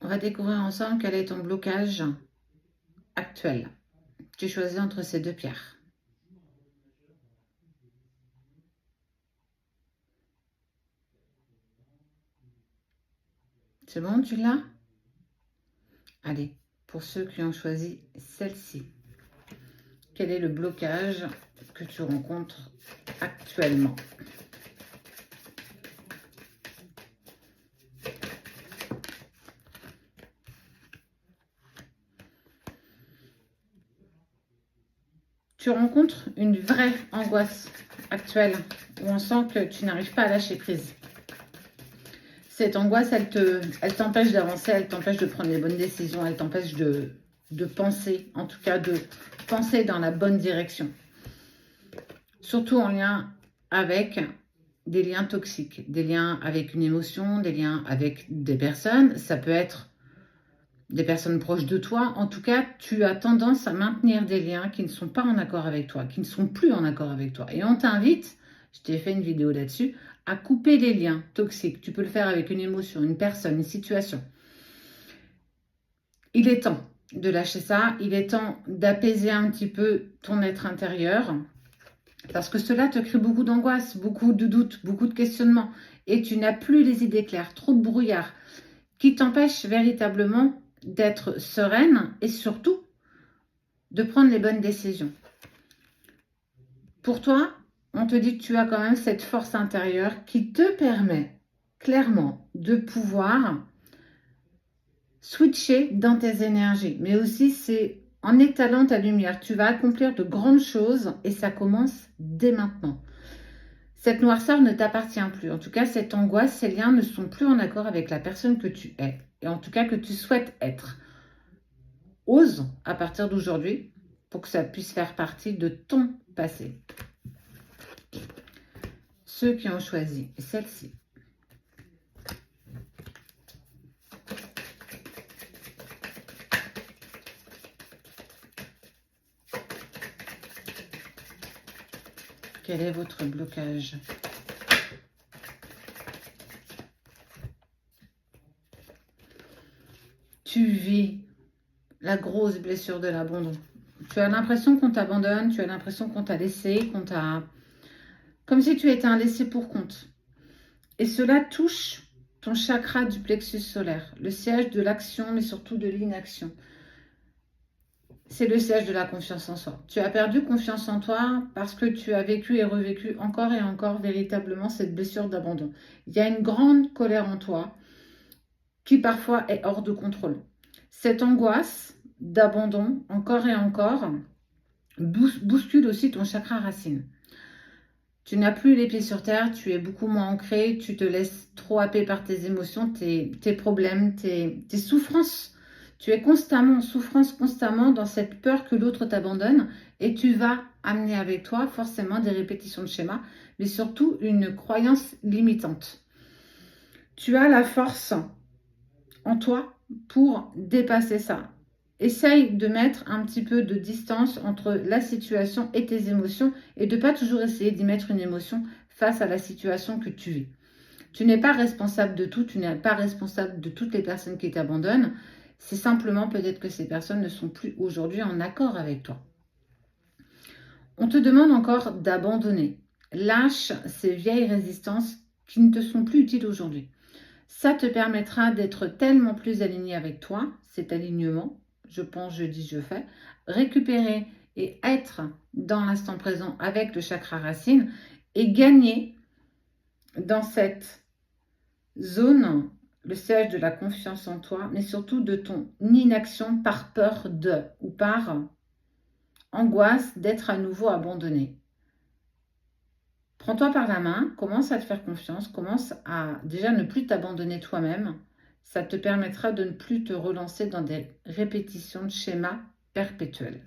On va découvrir ensemble quel est ton blocage actuel. Tu choisis entre ces deux pierres. C'est bon, tu l'as? Allez, pour ceux qui ont choisi celle-ci, quel est le blocage que tu rencontres actuellement? Tu rencontres une vraie angoisse actuelle où on sent que tu n'arrives pas à lâcher prise. Cette angoisse, elle t'empêche d'avancer, elle t'empêche de prendre les bonnes décisions, elle t'empêche de penser, en tout cas de penser dans la bonne direction. Surtout en lien avec des liens toxiques, des liens avec une émotion, des liens avec des personnes. Ça peut être des personnes proches de toi. En tout cas, tu as tendance à maintenir des liens qui ne sont pas en accord avec toi, qui ne sont plus en accord avec toi. Et on t'invite, je t'ai fait une vidéo là-dessus, à couper les liens toxiques. Tu peux le faire avec une émotion, une personne, une situation. Il est temps de lâcher ça. Il est temps d'apaiser un petit peu ton être intérieur. Parce que cela te crée beaucoup d'angoisse, beaucoup de doutes, beaucoup de questionnements. Et tu n'as plus les idées claires, trop de brouillard, qui t'empêchent véritablement d'être sereine et surtout de prendre les bonnes décisions. Pour toi, on te dit que tu as quand même cette force intérieure qui te permet clairement de pouvoir switcher dans tes énergies. Mais aussi, c'est en étalant ta lumière, tu vas accomplir de grandes choses et ça commence dès maintenant. Cette noirceur ne t'appartient plus. En tout cas, cette angoisse, ces liens ne sont plus en accord avec la personne que tu es. Et en tout cas, que tu souhaites être. Ose, à partir d'aujourd'hui, pour que ça puisse faire partie de ton passé. Ceux qui ont choisi celle-ci. Quel est votre blocage? Tu vis la grosse blessure de l'abandon. Tu as l'impression qu'on t'abandonne, tu as l'impression qu'on t'a laissé, qu'on t'a... Comme si tu étais un laissé pour compte. Et cela touche ton chakra du plexus solaire, le siège de l'action, mais surtout de l'inaction. C'est le siège de la confiance en soi. Tu as perdu confiance en toi parce que tu as vécu et revécu encore et encore véritablement cette blessure d'abandon. Il y a une grande colère en toi qui parfois est hors de contrôle. Cette angoisse d'abandon, encore et encore, bouscule aussi ton chakra racine. Tu n'as plus les pieds sur terre, tu es beaucoup moins ancré, tu te laisses trop happer par tes émotions, tes problèmes, tes souffrances. Tu es constamment en souffrance, constamment dans cette peur que l'autre t'abandonne et tu vas amener avec toi forcément des répétitions de schémas, mais surtout une croyance limitante. Tu as la force en toi pour dépasser ça. Essaye de mettre un petit peu de distance entre la situation et tes émotions et de ne pas toujours essayer d'y mettre une émotion face à la situation que tu vis. Tu n'es pas responsable de tout, tu n'es pas responsable de toutes les personnes qui t'abandonnent. C'est simplement peut-être que ces personnes ne sont plus aujourd'hui en accord avec toi. On te demande encore d'abandonner. Lâche ces vieilles résistances qui ne te sont plus utiles aujourd'hui. Ça te permettra d'être tellement plus aligné avec toi, cet alignement, je pense, je dis, je fais, récupérer et être dans l'instant présent avec le chakra racine et gagner dans cette zone, le siège de la confiance en toi, mais surtout de ton inaction par peur de ou par angoisse d'être à nouveau abandonné. Prends-toi par la main, commence à te faire confiance, commence à déjà ne plus t'abandonner toi-même. Ça te permettra de ne plus te relancer dans des répétitions de schémas perpétuels.